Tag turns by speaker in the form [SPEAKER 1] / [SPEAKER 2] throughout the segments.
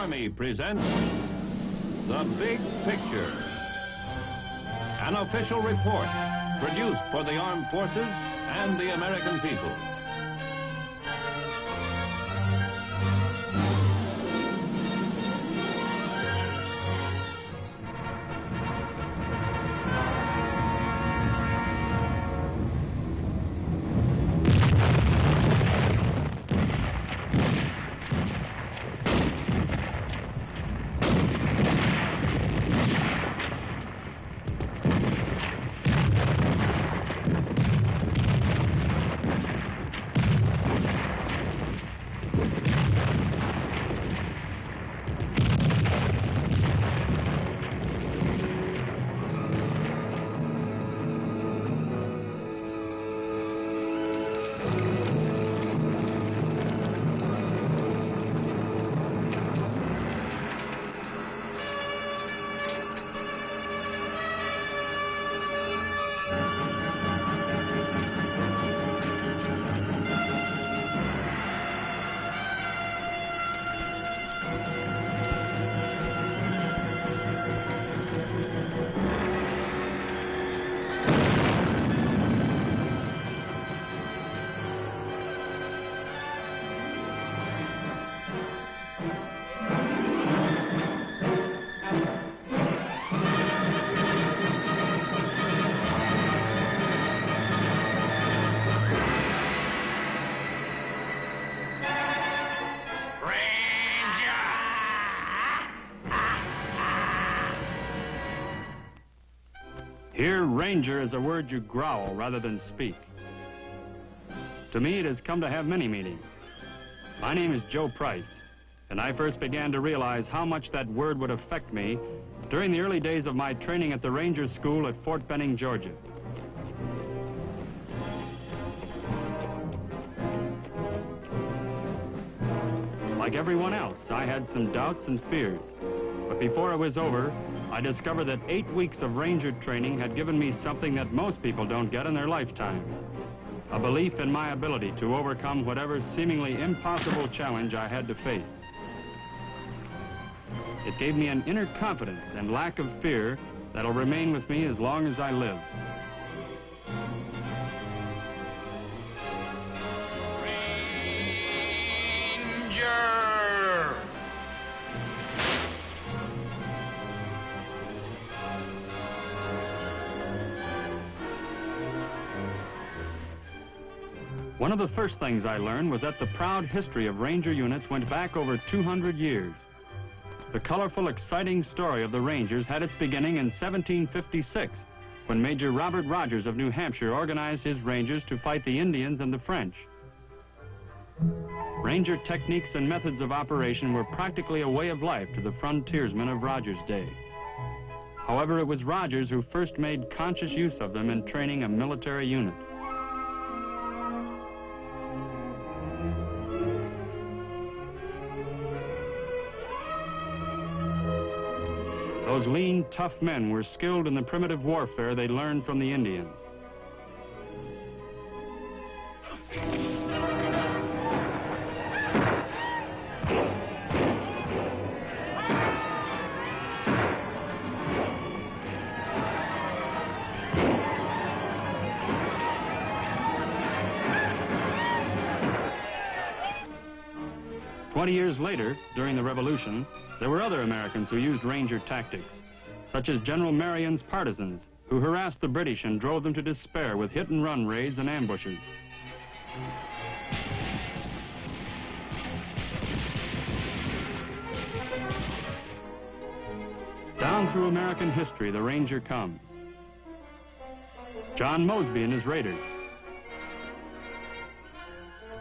[SPEAKER 1] Army presents The Big Picture, an official report produced for the armed forces and the American people.
[SPEAKER 2] Here, ranger is a word you growl rather than speak. To me, it has come to have many meanings. My name is Joe Price, and I first began to realize how much that word would affect me during the early days of my training at the Ranger School at Fort Benning, Georgia. Like everyone else, I had some doubts and fears, but before it was over, I discovered that 8 weeks of ranger training had given me something that most people don't get in their lifetimes: a belief in my ability to overcome whatever seemingly impossible challenge I had to face. It gave me an inner confidence and lack of fear that'll remain with me as long as I live.
[SPEAKER 3] Ranger!
[SPEAKER 2] One of the first things I learned was that the proud history of Ranger units went back over 200 years. The colorful, exciting story of the Rangers had its beginning in 1756, when Major Robert Rogers of New Hampshire organized his Rangers to fight the Indians and the French. Ranger techniques and methods of operation were practically a way of life to the frontiersmen of Rogers' day. However, it was Rogers who first made conscious use of them in training a military unit. Those lean, tough men were skilled in the primitive warfare they learned from the Indians. Years later, during the Revolution, there were other Americans who used Ranger tactics, such as General Marion's partisans, who harassed the British and drove them to despair with hit-and-run raids and ambushes. Down through American history, the Ranger comes. John Mosby and his Raiders.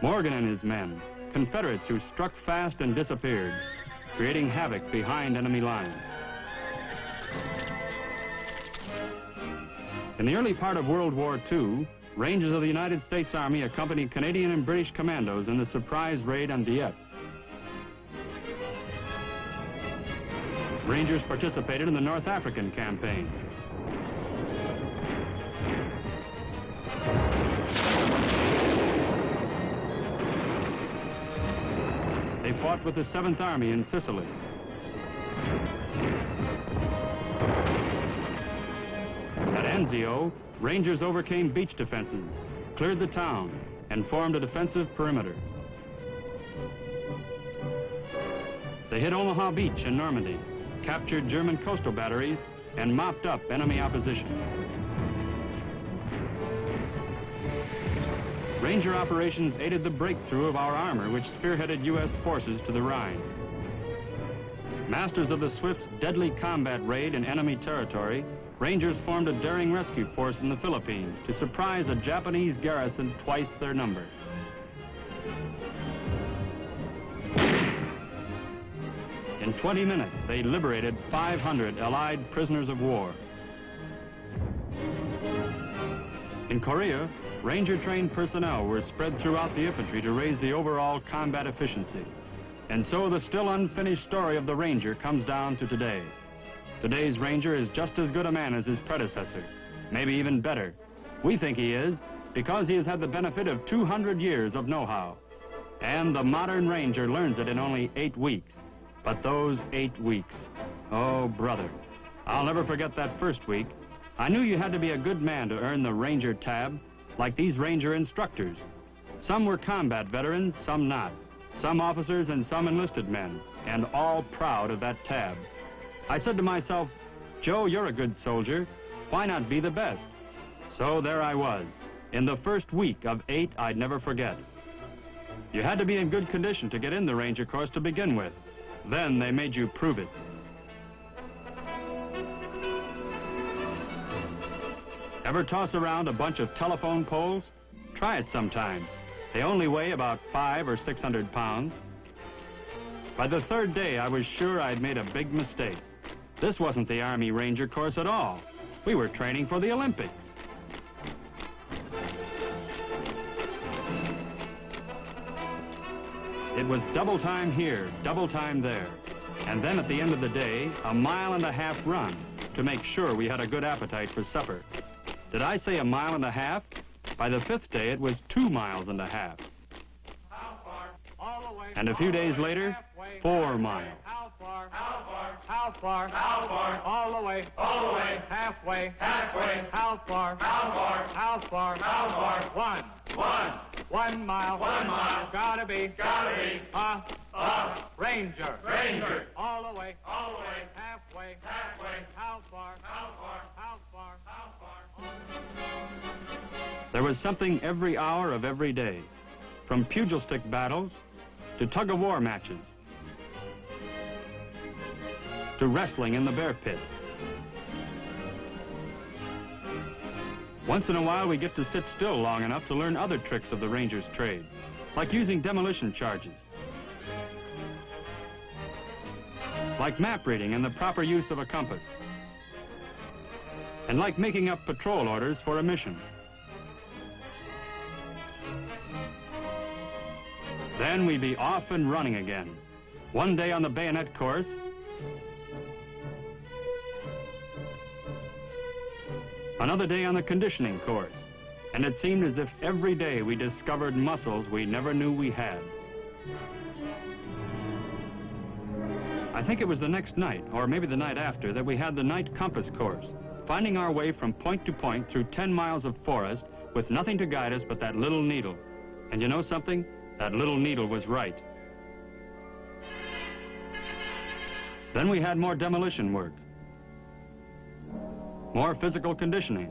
[SPEAKER 2] Morgan and his men, Confederates who struck fast and disappeared, creating havoc behind enemy lines. In the early part of World War II, Rangers of the United States Army accompanied Canadian and British commandos in the surprise raid on Dieppe. Rangers participated in the North African campaign. They fought with the 7th Army in Sicily Anzio, Rangers overcame beach defenses, cleared the town, and formed a defensive perimeter. They hit Omaha Beach in Normandy, captured German coastal batteries, and mopped up enemy opposition. Ranger operations aided the breakthrough of our armor, which spearheaded U.S. forces to the Rhine. Masters of the swift, deadly combat raid in enemy territory, Rangers formed a daring rescue force in the Philippines to surprise a Japanese garrison twice their number. In 20 minutes, they liberated 500 Allied prisoners of war. In Korea, Ranger-trained personnel were spread throughout the infantry to raise the overall combat efficiency. And so the still unfinished story of the Ranger comes down to today. Today's Ranger is just as good a man as his predecessor, maybe even better. We think he is because he has had the benefit of 200 years of know-how. And the modern Ranger learns it in only 8 weeks. But those 8 weeks, oh brother, I'll never forget that first week. I knew you had to be a good man to earn the Ranger tab, like these Ranger instructors. Some were combat veterans, some not. Some officers and some enlisted men, and all proud of that tab. I said to myself, Joe, you're a good soldier. Why not be the best? So there I was, in the first week of 8 I'd never forget. You had to be in good condition to get in the Ranger course to begin with. Then they made you prove it. Ever toss around a bunch of telephone poles? Try it sometime. They only weigh about 500 or 600 pounds. By the third day, I was sure I'd made a big mistake. This wasn't the Army Ranger course at all. We were training for the Olympics. It was double time here, double time there. And then at the end of the day, a 1.5 mile run to make sure we had a good appetite for supper. Did I say 1.5 miles? By the 5th day, it was 2.5 miles.
[SPEAKER 3] How far? All the way.
[SPEAKER 2] And a few days later, 4 miles.
[SPEAKER 3] How far? How far? How far?
[SPEAKER 4] How far?
[SPEAKER 3] All the way.
[SPEAKER 4] All the way.
[SPEAKER 3] Halfway.
[SPEAKER 4] Halfway.
[SPEAKER 3] How far?
[SPEAKER 4] How far?
[SPEAKER 3] How far?
[SPEAKER 4] How far?
[SPEAKER 3] 1 mile.
[SPEAKER 4] 1 mile.
[SPEAKER 3] Gotta be.
[SPEAKER 4] Gotta be.
[SPEAKER 3] Ranger.
[SPEAKER 4] Ranger.
[SPEAKER 3] All the way.
[SPEAKER 4] All the way.
[SPEAKER 3] Halfway.
[SPEAKER 4] Halfway.
[SPEAKER 3] How far?
[SPEAKER 4] How far?
[SPEAKER 3] How far?
[SPEAKER 4] How far?
[SPEAKER 2] There was something every hour of every day, from pugil stick battles to tug-of-war matches, to wrestling in the bear pit. Once in a while, we get to sit still long enough to learn other tricks of the Ranger's trade, like using demolition charges, like map reading and the proper use of a compass, and like making up patrol orders for a mission. Then we'd be off and running again. One day on the bayonet course, another day on the conditioning course, and it seemed as if every day we discovered muscles we never knew we had. I think it was the next night, or maybe the night after, that we had the night compass course, finding our way from point to point through 10 miles of forest with nothing to guide us but that little needle. And you know something? That little needle was right. Then we had more demolition work, more physical conditioning,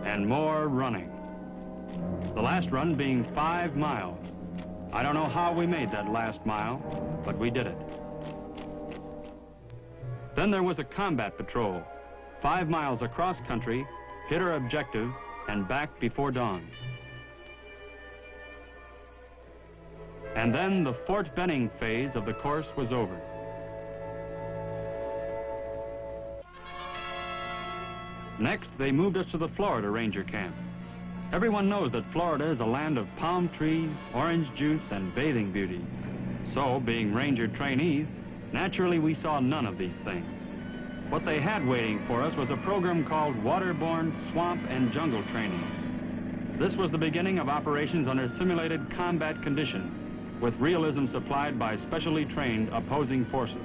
[SPEAKER 2] and more running. The last run being 5 miles. I don't know how we made that last mile, but we did it. Then there was a combat patrol, 5 miles across country, hit our objective, and back before dawn. And then the Fort Benning phase of the course was over. Next, they moved us to the Florida Ranger Camp. Everyone knows that Florida is a land of palm trees, orange juice, and bathing beauties. So, being Ranger trainees, naturally we saw none of these things. What they had waiting for us was a program called Waterborne Swamp and Jungle Training. This was the beginning of operations under simulated combat conditions, with realism supplied by specially trained opposing forces.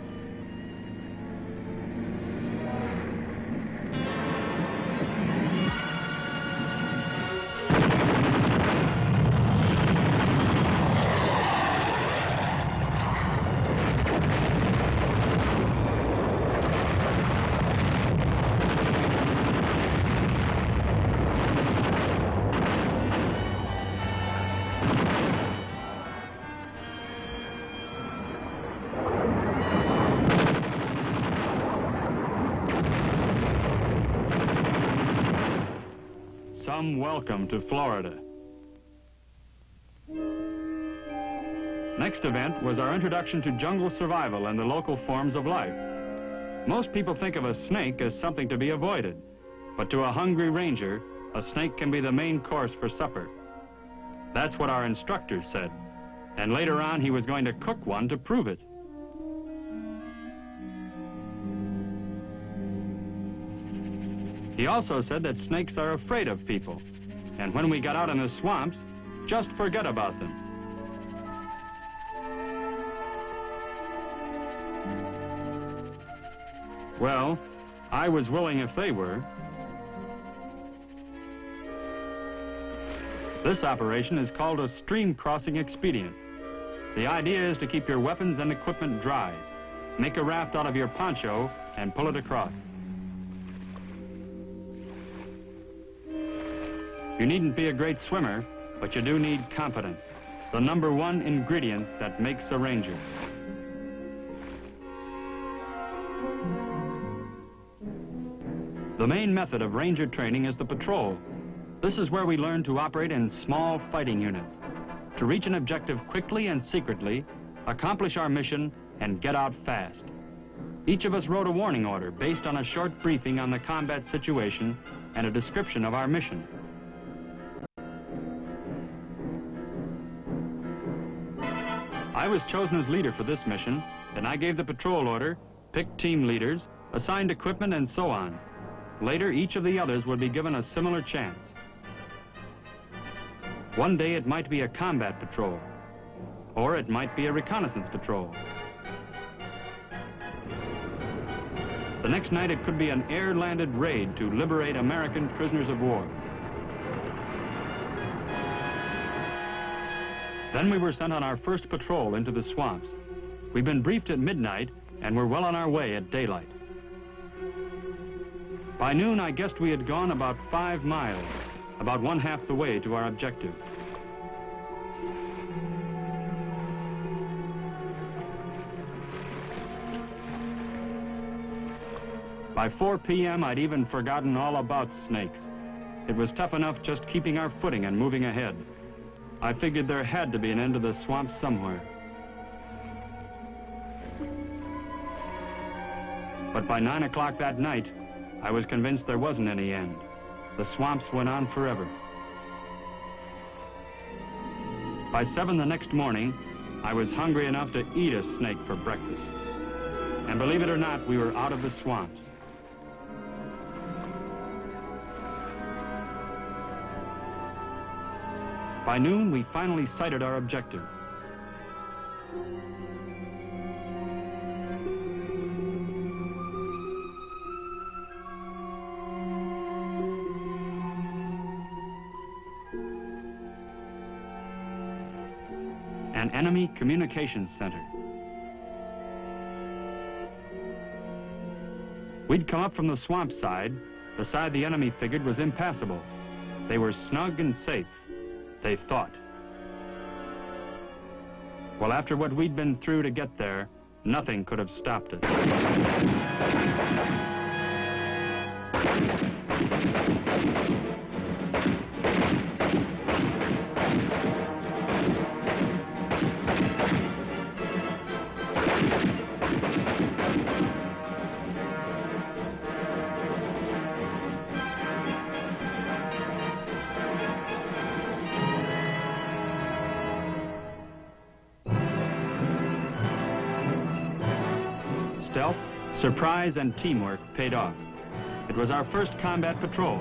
[SPEAKER 2] some welcome to Florida. Next event was our introduction to jungle survival and the local forms of life. Most people think of a snake as something to be avoided, but to a hungry ranger, a snake can be the main course for supper. That's what our instructor said, and later on he was going to cook one to prove it. He also said that snakes are afraid of people, and when we got out in the swamps, just forget about them. Well, I was willing if they were. This operation is called a stream crossing expedient. The idea is to keep your weapons and equipment dry. Make a raft out of your poncho and pull it across. You needn't be a great swimmer, but you do need confidence, the #1 ingredient that makes a ranger. The main method of ranger training is the patrol. This is where we learn to operate in small fighting units, to reach an objective quickly and secretly, accomplish our mission, and get out fast. Each of us wrote a warning order based on a short briefing on the combat situation and a description of our mission. I was chosen as leader for this mission, and I gave the patrol order, picked team leaders, assigned equipment, and so on. Later, each of the others would be given a similar chance. One day it might be a combat patrol, or it might be a reconnaissance patrol. The next night it could be an air-landed raid to liberate American prisoners of war. Then we were sent on our first patrol into the swamps. We'd been briefed at midnight and were well on our way at daylight. By noon, I guessed we had gone about 5 miles, about 1/2 the way to our objective. By 4 p.m., I'd even forgotten all about snakes. It was tough enough just keeping our footing and moving ahead. I figured there had to be an end to the swamp somewhere. But by 9 o'clock that night, I was convinced there wasn't any end. The swamps went on forever. By 7 the next morning, I was hungry enough to eat a snake for breakfast. And believe it or not, we were out of the swamps. By noon, we finally sighted our objective. An enemy communications center. We'd come up from the swamp side. The side the enemy figured was impassable. They were snug and safe, they thought. Well, after what we'd been through to get there, nothing could have stopped us. Stealth, surprise, and teamwork paid off. It was our first combat patrol,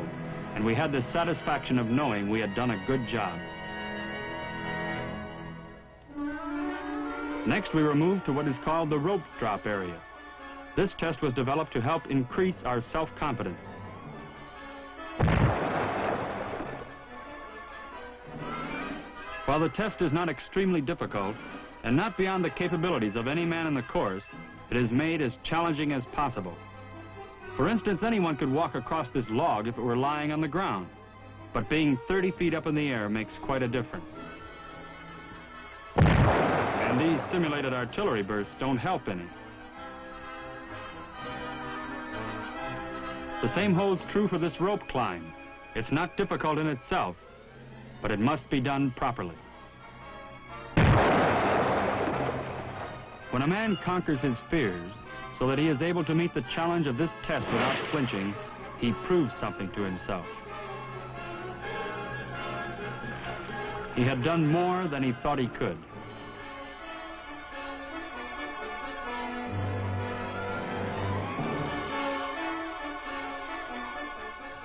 [SPEAKER 2] and we had the satisfaction of knowing we had done a good job. Next, we were moved to what is called the rope drop area. This test was developed to help increase our self-confidence. While the test is not extremely difficult, and not beyond the capabilities of any man in the course, it is made as challenging as possible. For instance, anyone could walk across this log if it were lying on the ground, but being 30 feet up in the air makes quite a difference. And these simulated artillery bursts don't help any. The same holds true for this rope climb. It's not difficult in itself, but it must be done properly. When a man conquers his fears so that he is able to meet the challenge of this test without flinching, he proves something to himself. He had done more than he thought he could.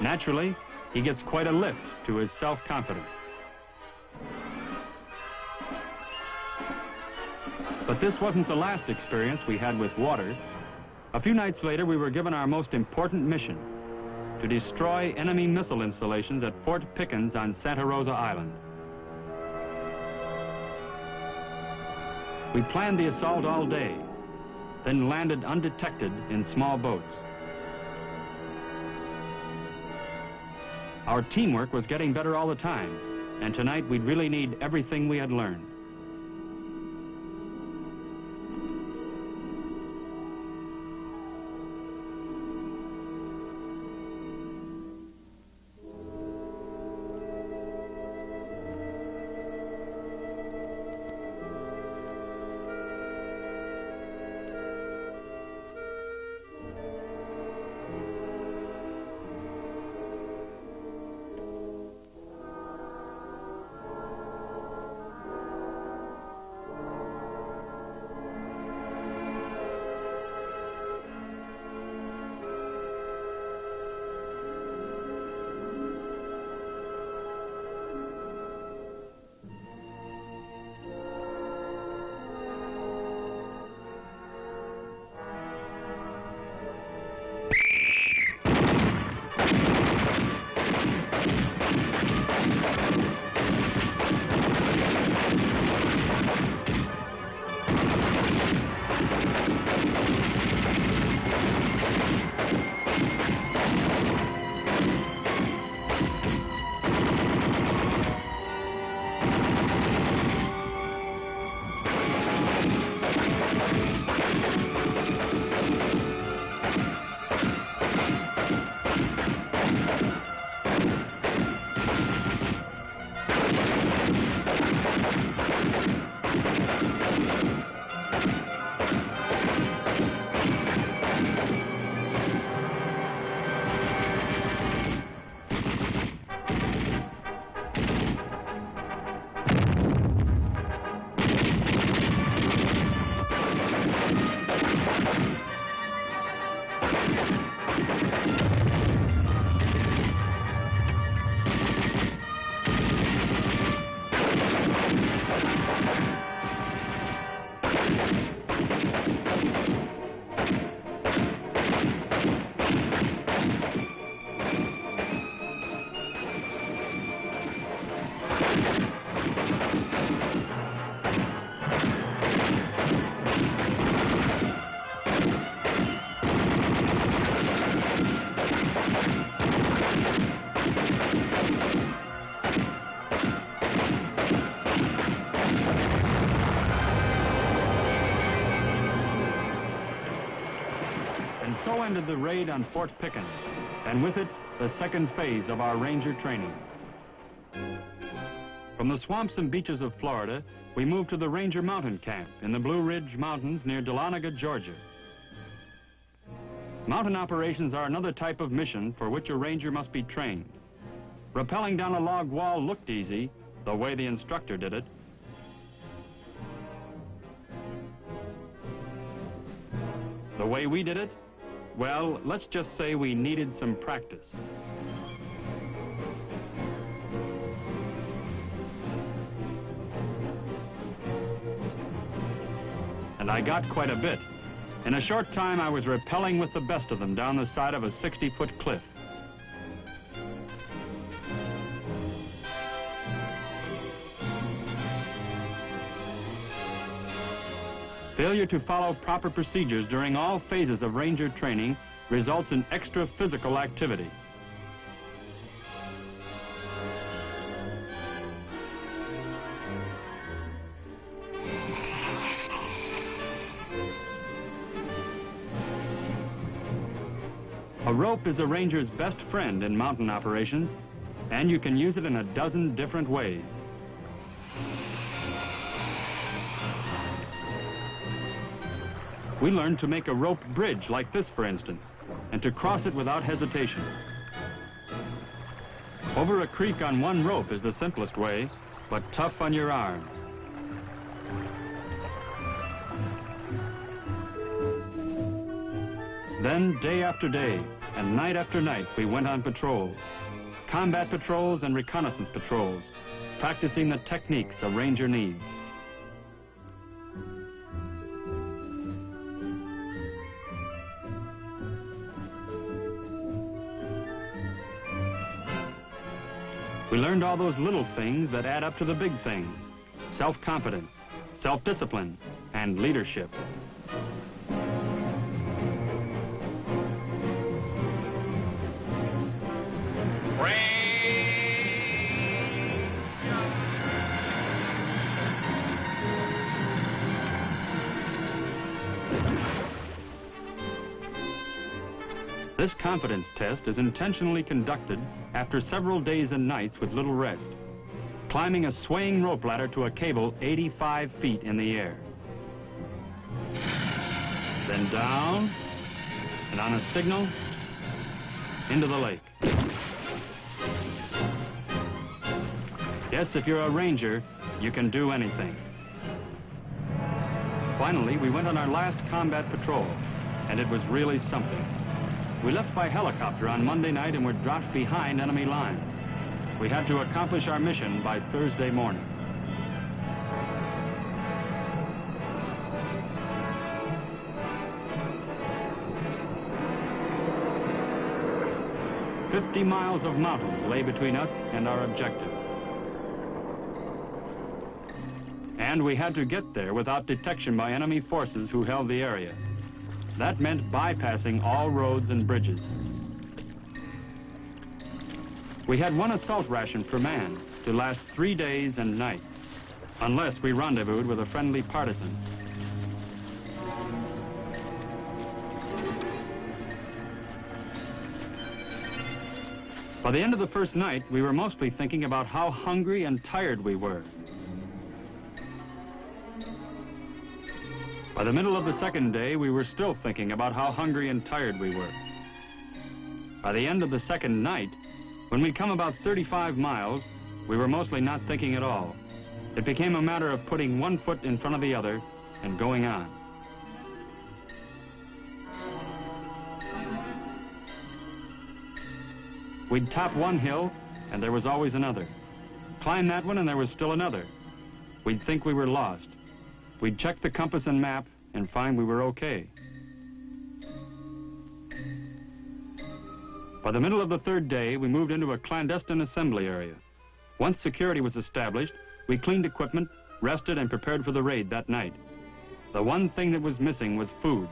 [SPEAKER 2] Naturally, he gets quite a lift to his self-confidence. But this wasn't the last experience we had with water. A few nights later, we were given our most important mission: to destroy enemy missile installations at Fort Pickens on Santa Rosa Island. We planned the assault all day, then landed undetected in small boats. Our teamwork was getting better all the time, and tonight we'd really need everything we had learned. So ended the raid on Fort Pickens, and with it, the second phase of our Ranger training. From the swamps and beaches of Florida, we moved to the Ranger Mountain Camp in the Blue Ridge Mountains near Dahlonega, Georgia. Mountain operations are another type of mission for which a ranger must be trained. Rappelling down a log wall looked easy, the way the instructor did it. The way we did it? Well, let's just say we needed some practice. And I got quite a bit. In a short time, I was rappelling with the best of them down the side of a 60-foot cliff. Failure to follow proper procedures during all phases of ranger training results in extra physical activity. A rope is a ranger's best friend in mountain operations, and you can use it in a dozen different ways. We learned to make a rope bridge like this, for instance, and to cross it without hesitation. Over a creek on one rope is the simplest way, but tough on your arm. Then, day after day, and night after night, we went on patrols. Combat patrols and reconnaissance patrols, practicing the techniques a ranger needs. We learned all those little things that add up to the big things: self-confidence, self-discipline, and leadership. This confidence test is intentionally conducted after several days and nights with little rest, climbing a swaying rope ladder to a cable 85 feet in the air. Then down, and on a signal, into the lake. Yes, if you're a ranger, you can do anything. Finally, we went on our last combat patrol, and it was really something. We left by helicopter on Monday night and were dropped behind enemy lines. We had to accomplish our mission by Thursday morning. "50 miles of mountains lay between us and our objective. And we had to get there without detection by enemy forces who held the area. That meant bypassing all roads and bridges. We had one assault ration per man to last 3 days and nights, unless we rendezvoused with a friendly partisan. By the end of the first night, we were mostly thinking about how hungry and tired we were. By the middle of the second day, we were still thinking about how hungry and tired we were. By the end of the second night, when we'd come about 35 miles, we were mostly not thinking at all. It became a matter of putting one foot in front of the other and going on. We'd top one hill, and there was always another. Climb that one, and there was still another. We'd think we were lost. We'd check the compass and map and find we were okay. By the middle of the third day, we moved into a clandestine assembly area. Once security was established, we cleaned equipment, rested, and prepared for the raid that night. The one thing that was missing was food.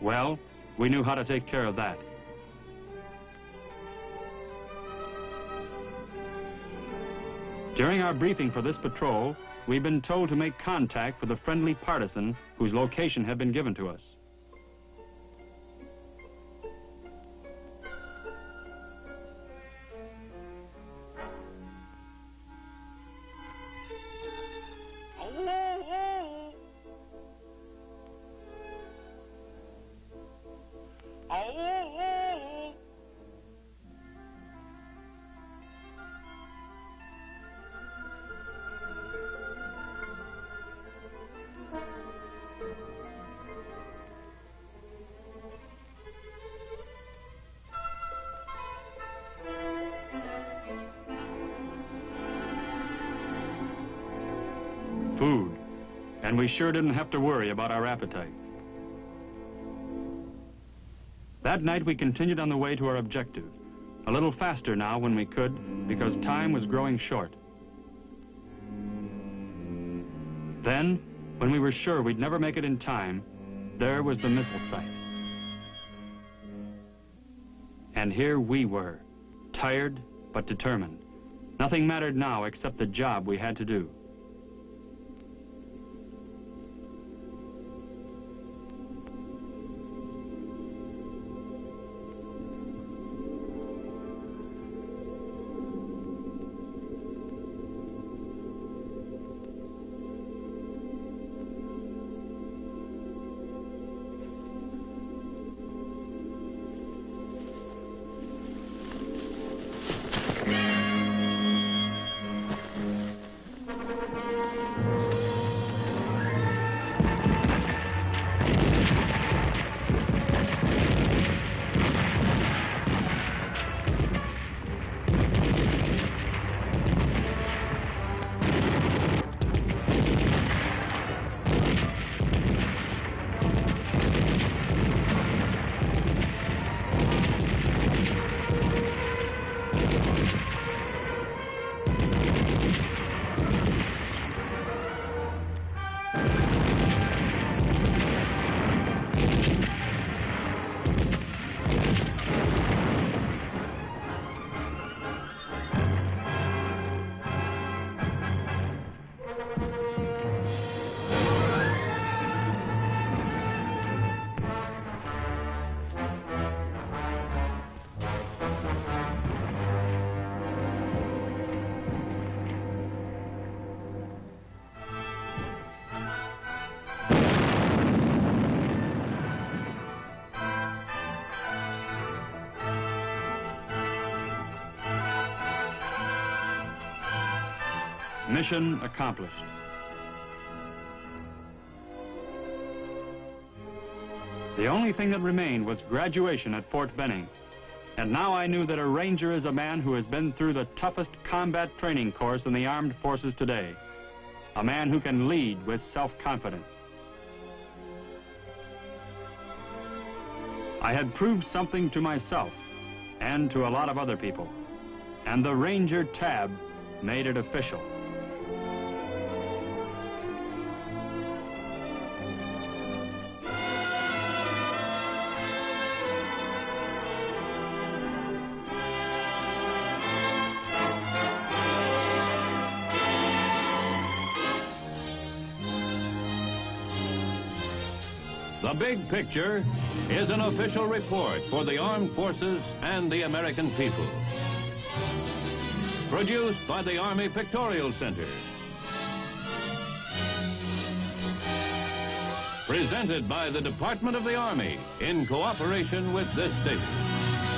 [SPEAKER 2] Well, we knew how to take care of that. During our briefing for this patrol, we've been told to make contact with a friendly partisan whose location had been given to us. Food, and we sure didn't have to worry about our appetites. That night we continued on the way to our objective, a little faster now when we could, because time was growing short. Then, when we were sure we'd never make it in time, there was the missile site. And here we were, tired but determined. Nothing mattered now except the job we had to do. Mission accomplished. The only thing that remained was graduation at Fort Benning. And now I knew that a ranger is a man who has been through the toughest combat training course in the armed forces today. A man who can lead with self-confidence. I had proved something to myself and to a lot of other people. And the Ranger tab made it official.
[SPEAKER 1] The Big Picture is an official report for the armed forces and the American people. Produced by the Army Pictorial Center. Presented by the Department of the Army in cooperation with this station.